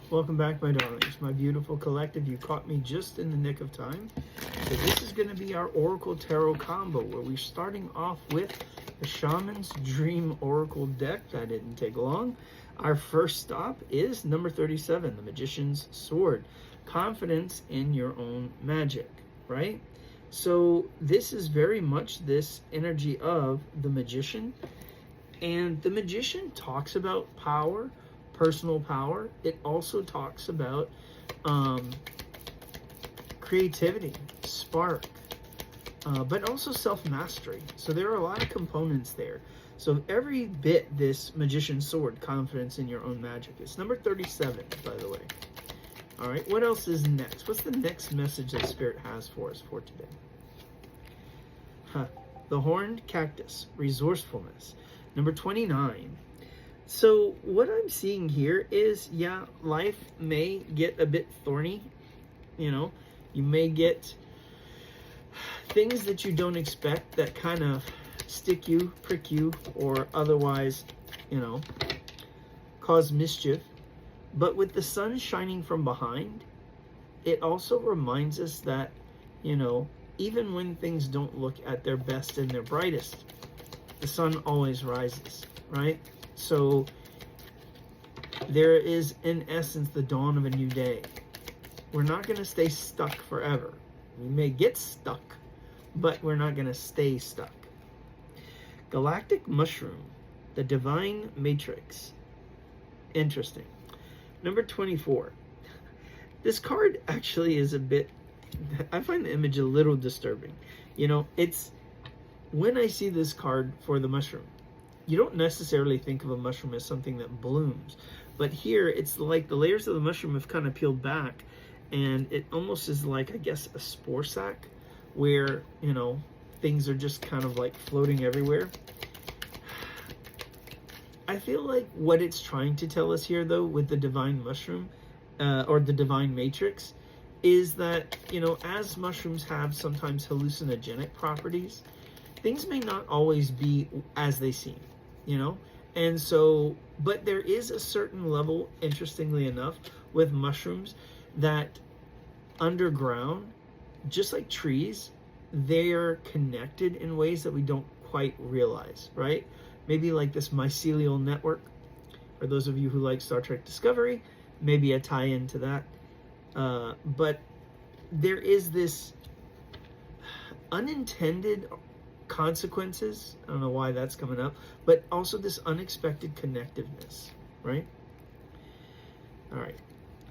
Welcome back, my darlings, my beautiful collective. You caught me just in the nick of time. So this is going to be our Oracle Tarot combo, where we're starting off with the Shaman's Dream Oracle deck. That didn't take long. Our first stop is number 37, the Magician's Sword. Confidence in your own magic, right? So this is very much this energy of the Magician. And the Magician talks about power, personal power. It also talks about creativity, spark, but also self-mastery. So there are a lot of components there. So every bit this Magician's Sword, confidence in your own magic. It's number 37, by the way. All right, what else is next? What's the next message that Spirit has for us for today? The Horned Cactus, resourcefulness. Number 29. So what I'm seeing here is, yeah, life may get a bit thorny. You know, you may get things that you don't expect that kind of stick you, prick you, or otherwise, you know, cause mischief. But with the sun shining from behind, it also reminds us that, you know, even when things don't look at their best and their brightest, the sun always rises, right? So there is, in essence, the dawn of a new day. We're not going to stay stuck forever. We may get stuck, but we're not going to stay stuck. Galactic Mushroom, the Divine Matrix. Interesting. Number 24. This card actually is a bit, I find the image a little disturbing. You know, it's, when I see this card for the mushroom, you don't necessarily think of a mushroom as something that blooms. But here, it's like the layers of the mushroom have kind of peeled back, and it almost is like, I guess, a spore sac, where, you know, things are just kind of like floating everywhere. I feel like what it's trying to tell us here, though, with the Divine Mushroom, or the Divine Matrix, is that, you know, as mushrooms have sometimes hallucinogenic properties, things may not always be as they seem, you know? And so, but there is a certain level, interestingly enough, with mushrooms that underground, just like trees, they're connected in ways that we don't quite realize, right? Maybe like this mycelial network. For those of you who like Star Trek Discovery, maybe a tie-in to that. But there is this unintended consequences. I don't know why that's coming up, but also this unexpected connectiveness, right? All right.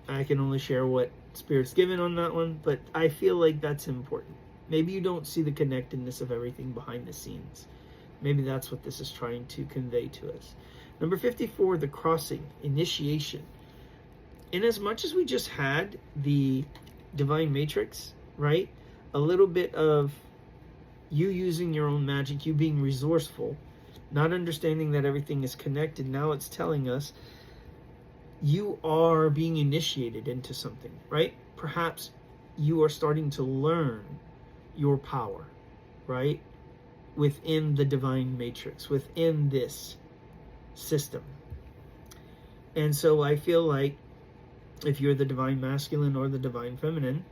I can only share what Spirit's given on that one, but I feel like that's important. Maybe you don't see the connectedness of everything behind the scenes. Maybe that's what this is trying to convey to us. Number 54, the Crossing, initiation. In as much as we just had the Divine Matrix, right? A little bit of you using your own magic, you being resourceful, not understanding that everything is connected. Now it's telling us you are being initiated into something, right? Perhaps you are starting to learn your power, right? Within the Divine Matrix, within this system. And so I feel like if you're the Divine Masculine or the Divine Feminine,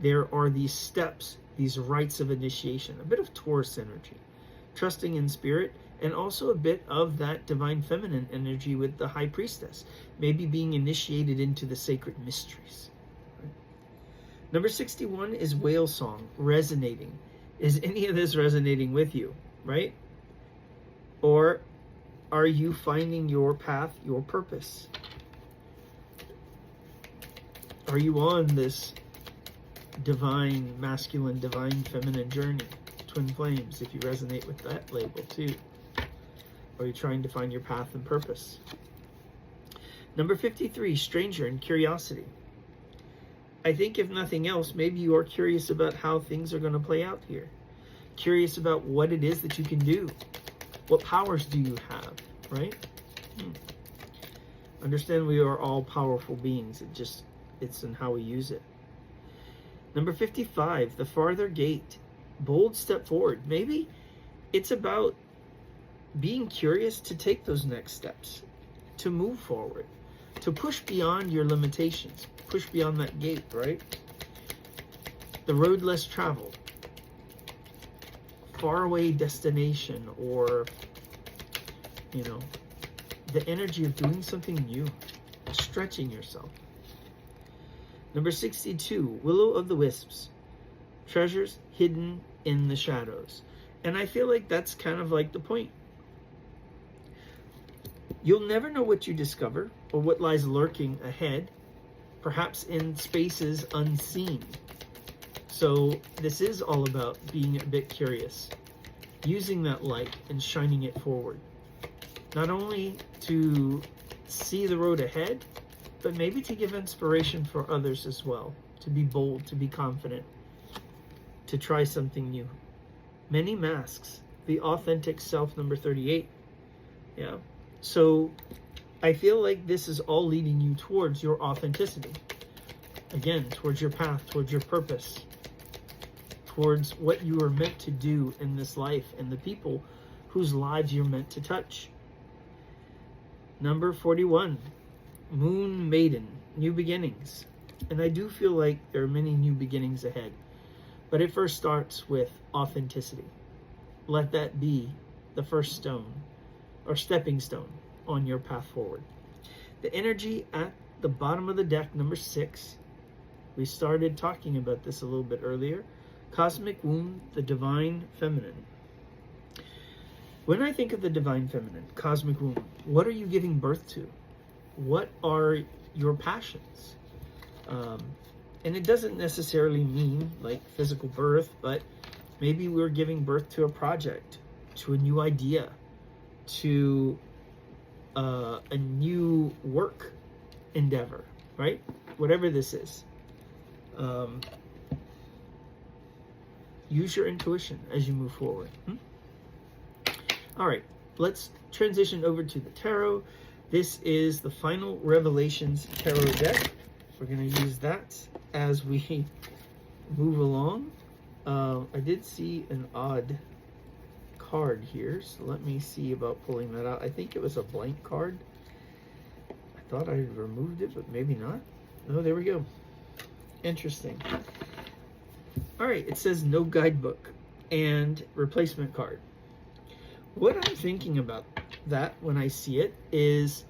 there are these steps, these rites of initiation, a bit of Taurus energy, trusting in Spirit, and also a bit of that Divine Feminine energy with the High Priestess, maybe being initiated into the sacred mysteries. Right? Number 61 is Whale Song, resonating. Is any of this resonating with you, right? Or are you finding your path, your purpose? Are you on this divine masculine, divine feminine journey? Twin flames, if you resonate with that label too. Or are you trying to find your path and purpose? Number 53, stranger and curiosity. I think if nothing else, maybe you are curious about how things are going to play out here. Curious about what it is that you can do. What powers do you have, right? Understand we are all powerful beings. It's in how we use it. Number 55, the farther gate. Bold step forward. Maybe it's about being curious to take those next steps, to move forward. to push beyond your limitations, push beyond that gate, right? The road less traveled, faraway destination, or, you know, the energy of doing something new, stretching yourself. Number 62, Willow of the Wisps, treasures hidden in the shadows. And I feel like that's kind of like the point. You'll never know what you discover or what lies lurking ahead, perhaps in spaces unseen. So this is all about being a bit curious, using that light and shining it forward. Not only to see the road ahead, but maybe to give inspiration for others as well, to be bold, to be confident, to try something new. Many masks, the authentic self, number 38. Yeah. So I feel like this is all leading you towards your authenticity. Again, towards your path, towards your purpose, towards what you are meant to do in this life and the people whose lives you're meant to touch. Number 41, Moon Maiden, new beginnings. And I do feel like there are many new beginnings ahead. But it first starts with authenticity. Let that be the first stone or stepping stone on your path forward. The energy at the bottom of the deck, number 6. We started talking about this a little bit earlier. Cosmic Womb, the Divine Feminine. When I think of the Divine Feminine, Cosmic Womb, what are you giving birth to? What are your passions? And it doesn't necessarily mean like physical birth, but maybe we're giving birth to a project, to a new idea, to a new work endeavor, right? Whatever this is. Use your intuition as you move forward. All right, let's transition over to the tarot. This is the Final Revelations Tarot deck. We're going to use that as we move along. I did see an odd card here, so let me see about pulling that out. I think it was a blank card. I thought I had removed it, but maybe not. Oh, there we go. Interesting. All right, it says no guidebook and replacement card. What I'm thinking about that when I see it is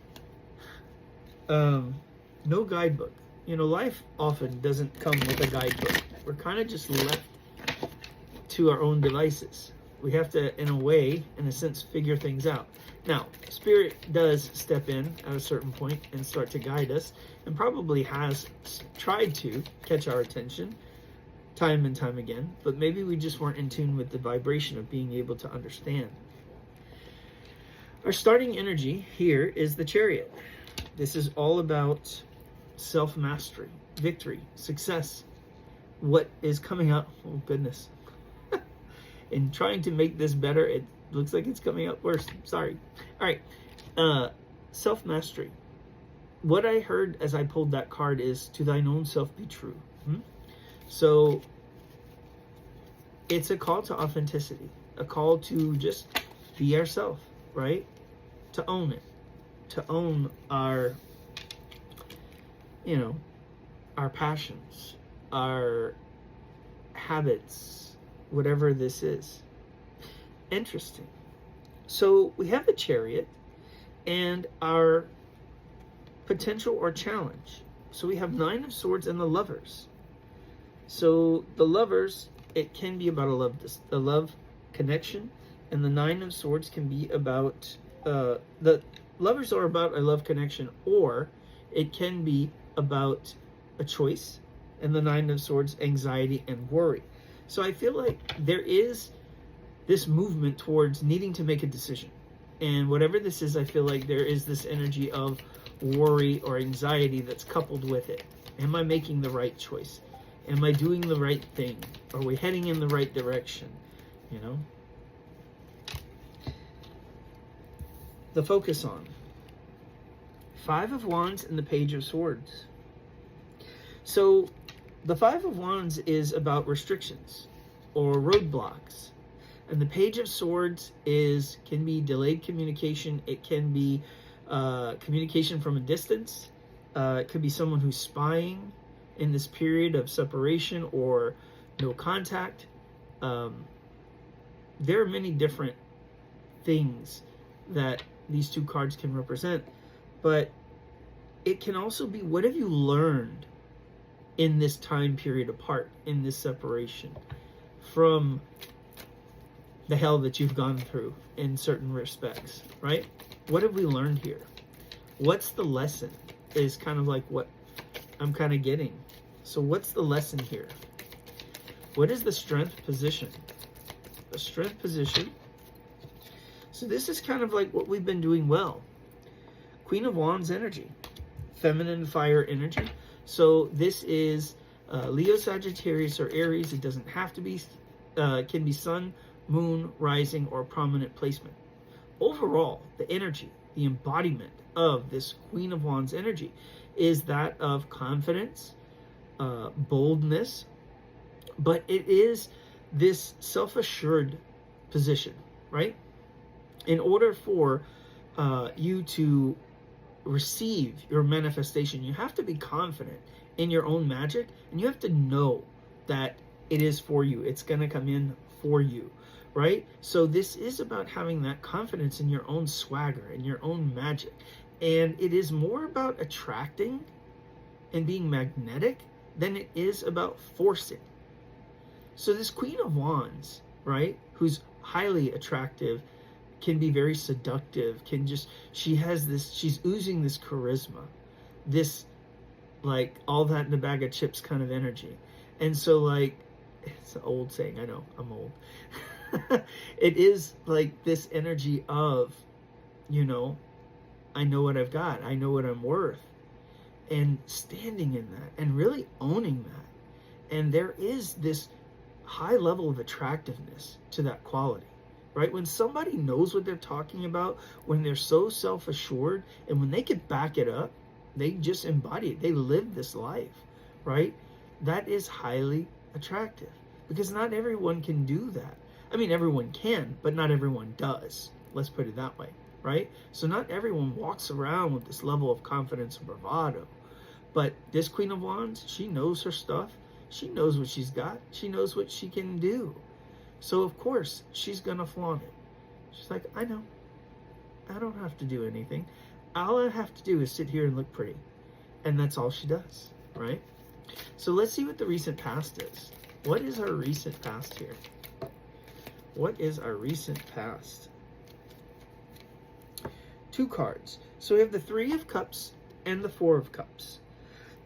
no guidebook. You know, life often doesn't come with a guidebook. We're kind of just left to our own devices. We have to, in a way, in a sense, figure things out. Now, Spirit does step in at a certain point and start to guide us, and probably has tried to catch our attention time and time again, but maybe we just weren't in tune with the vibration of being able to understand. Our starting energy here is the Chariot. This is all about self-mastery, victory, success. What is coming up? Oh, goodness. In trying to make this better, it looks like it's coming out worse. Sorry. All right. Self-mastery. What I heard as I pulled that card is, to thine own self be true. So it's a call to authenticity, a call to just be ourselves, right? To own it, to own our, you know, our passions, our habits, whatever this is. Interesting. So we have the Chariot and our potential or challenge. So we have 9 of Swords and the Lovers. So the Lovers, it can be about a love connection, and the 9 of Swords can be about the Lovers are about a love connection, or it can be about a choice, and the 9 of Swords, anxiety and worry. So I feel like there is this movement towards needing to make a decision, and whatever this is, I feel like there is this energy of worry or anxiety that's coupled with it. Am I making the right choice? Am I doing the right thing? Are we heading in the right direction? You know? The focus on 5 of Wands and the Page of Swords. So the 5 of Wands is about restrictions or roadblocks, and the Page of Swords can be delayed communication. It can be communication from a distance. It could be someone who's spying in this period of separation or no contact. There are many different things that these two cards can represent, but it can also be, what have you learned in this time period apart, in this separation, from the hell that you've gone through in certain respects, right? What have we learned here? What's the lesson is kind of like what I'm kind of getting. So what's the lesson here? What is the strength position? The strength position. So this is kind of like what we've been doing well. Queen of Wands energy, feminine fire energy. So this is Leo, Sagittarius, or Aries. It doesn't have to be, can be sun, moon, rising, or prominent placement. Overall, the energy, the embodiment of this Queen of Wands energy is that of confidence, boldness, but it is this self-assured position, right? In order for you to receive your manifestation, you have to be confident in your own magic, and you have to know that it is for you. It's going to come in for you, right? So this is about having that confidence in your own swagger and your own magic. And it is more about attracting and being magnetic than it is about forcing. So this Queen of Wands, right, who's highly attractive, can be very seductive, can just, she has this, she's oozing this charisma, this, like, all that in a bag of chips kind of energy. And so, like, it's an old saying, I know, I'm old. It is like this energy of, you know, I know what I've got, I know what I'm worth, and standing in that and really owning that. And there is this high level of attractiveness to that quality, right? When somebody knows what they're talking about, when they're so self-assured, and when they can back it up, they just embody it, they live this life, right? That is highly attractive, because not everyone can do that. I mean, everyone can, but not everyone does. Let's put it that way, right? So not everyone walks around with this level of confidence and bravado. But this Queen of Wands, she knows her stuff. She knows what she's got. She knows what she can do. So, of course, she's going to flaunt it. She's like, I know. I don't have to do anything. All I have to do is sit here and look pretty. And that's all she does, right? So let's see what the recent past is. What is our recent past here? What is our recent past? 2 cards. So we have the 3 of Cups and the 4 of Cups.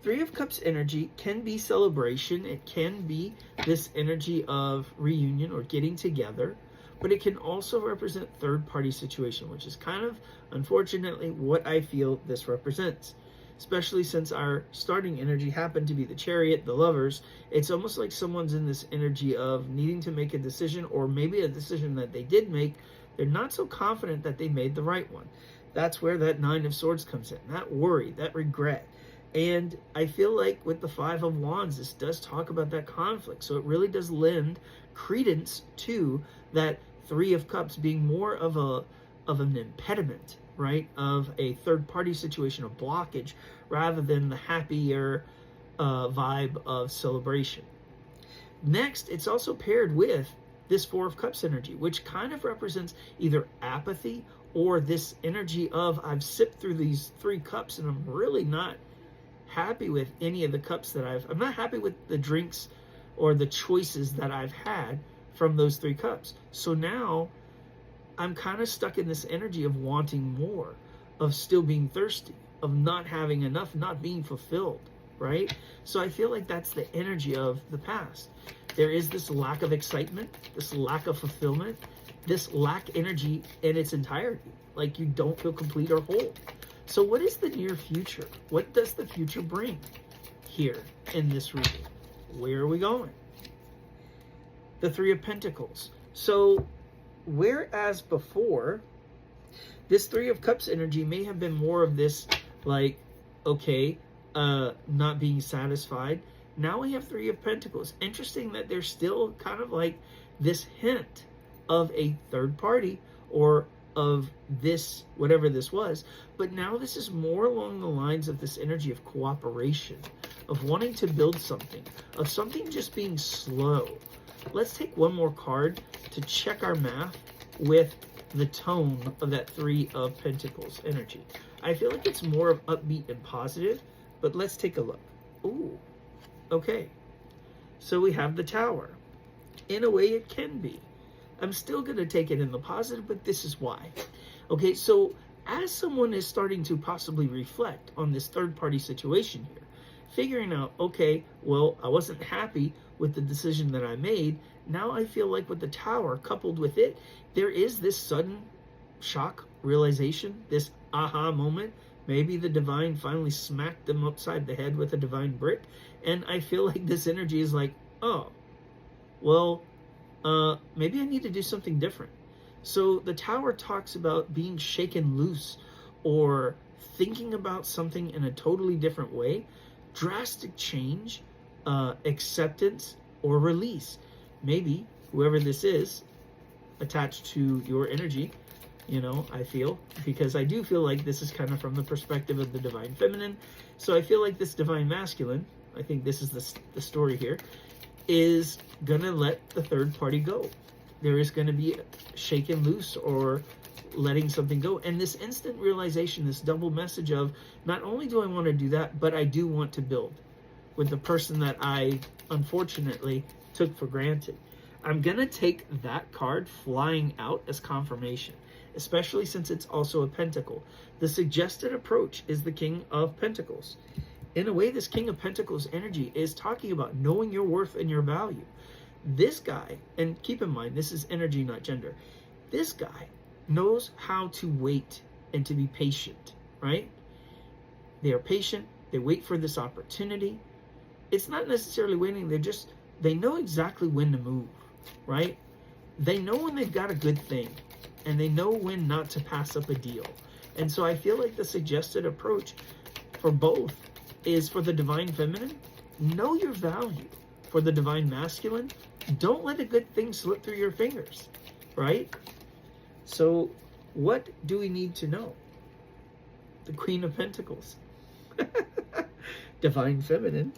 3 of Cups energy can be celebration. It can be this energy of reunion or getting together, but it can also represent third-party situation, which is kind of, unfortunately, what I feel this represents. Especially since our starting energy happened to be the Chariot, the Lovers. It's almost like someone's in this energy of needing to make a decision, or maybe a decision that they did make, they're not so confident that they made the right one. That's where that 9 of Swords comes in, that worry, that regret. And I feel like with the 5 of Wands, this does talk about that conflict. So it really does lend credence to that 3 of Cups being more of an impediment, right? Of a third-party situation, a blockage, rather than the happier vibe of celebration. Next, it's also paired with this 4 of Cups energy, which kind of represents either apathy or this energy of, I've sipped through these 3 cups and I'm really not happy with any of the cups that I'm not happy with the drinks or the choices that I've had from those 3 cups. So now I'm kind of stuck in this energy of wanting more, of still being thirsty, of not having enough, not being fulfilled, right? So I feel like that's the energy of the past. There is this lack of excitement, this lack of fulfillment, this lack energy in its entirety. Like you don't feel complete or whole. So what is the near future? What does the future bring here in this reading? Where are we going? The 3 of Pentacles. So whereas before, this 3 of Cups energy may have been more of this, like, okay, not being satisfied. Now we have 3 of Pentacles. Interesting that there's still kind of like this hint of a third party or of this, whatever this was. But now this is more along the lines of this energy of cooperation, of wanting to build something, of something just being slow. Let's take one more card to check our math with the tone of that Three of Pentacles energy. I feel like it's more of upbeat and positive, but let's take a look. Ooh, okay. So we have the Tower. In a way, it can be. I'm still going to take it in the positive, but this is why. Okay, so as someone is starting to possibly reflect on this third-party situation here, figuring out, okay, well, I wasn't happy with the decision that I made. Now I feel like with the Tower, coupled with it, there is this sudden shock realization, this aha moment. Maybe the divine finally smacked them upside the head with a divine brick. And I feel like this energy is like, oh, well, maybe I need to do something different. So the Tower talks about being shaken loose or thinking about something in a totally different way, drastic change, acceptance, or release. Maybe whoever this is attached to your energy, you know, I feel, because I do feel like this is kind of from the perspective of the divine feminine. So I feel like this divine masculine, I think this is the story here, is gonna let the third party go. There is going to be shaken loose or letting something go. And this instant realization, this double message of not only do I want to do that, but I do want to build with the person that I unfortunately took for granted. I'm going to take that card flying out as confirmation, especially since it's also a pentacle. The suggested approach is the King of Pentacles. In a way, this King of Pentacles energy is talking about knowing your worth and your value. This guy, and keep in mind, this is energy, not gender. This guy knows how to wait and to be patient, right? They are patient. They wait for this opportunity. It's not necessarily waiting. They know exactly when to move, right? They know when they've got a good thing, and they know when not to pass up a deal. And so I feel like the suggested approach for both is for the divine feminine, know your value. For the divine masculine, don't let a good thing slip through your fingers, right? So what do we need to know? The Queen of Pentacles. Divine feminine.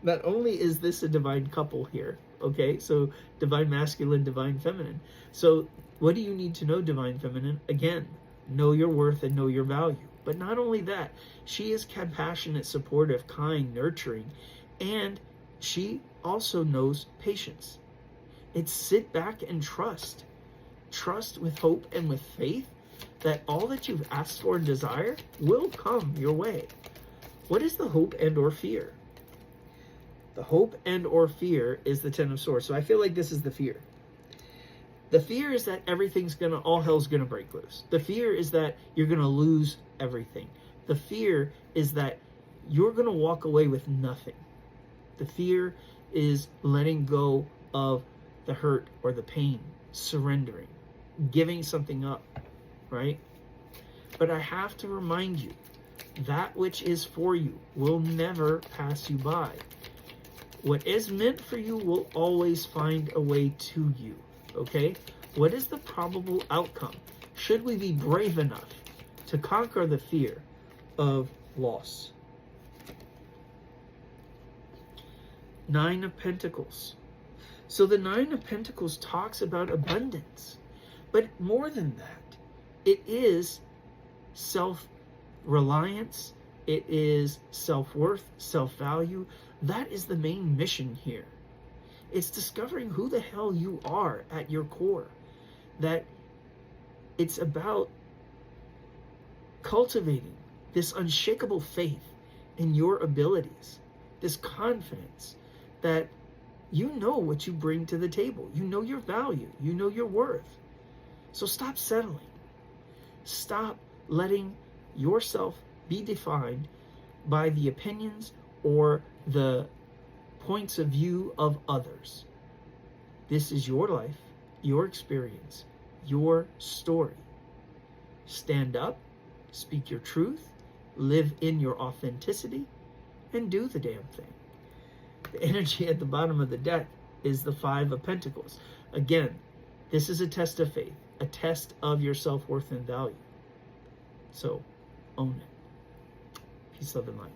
Not only is this a divine couple here, okay? So divine masculine, divine feminine. So what do you need to know, divine feminine? Again, know your worth and know your value. But not only that, she is compassionate, supportive, kind, nurturing, and she also knows patience. It's sit back and trust. Trust with hope and with faith that all that you've asked for and desire will come your way. What is the hope and or fear? The hope and or fear is the Ten of Swords. So I feel like this is the fear. The fear is that all hell's gonna break loose. The fear is that you're gonna lose everything. The fear is that you're gonna walk away with nothing. The fear is letting go of the hurt or the pain, surrendering, giving something up, right? But I have to remind you, that which is for you will never pass you by. What is meant for you will always find a way to you, okay? What is the probable outcome? Should we be brave enough to conquer the fear of loss? Nine of Pentacles. So the Nine of Pentacles talks about abundance. But more than that, it is self-reliance. It is self-worth, self-value. That is the main mission here. It's discovering who the hell you are at your core. That it's about cultivating this unshakable faith in your abilities, this confidence that you know what you bring to the table. You know your value. You know your worth. So stop settling. Stop letting yourself be defined by the opinions or the points of view of others. This is your life, your experience, your story. Stand up, speak your truth, live in your authenticity, and do the damn thing. The energy at the bottom of the deck is the Five of Pentacles. Again, this is a test of faith. a test of your self-worth and value. So own it. Peace, love, and light.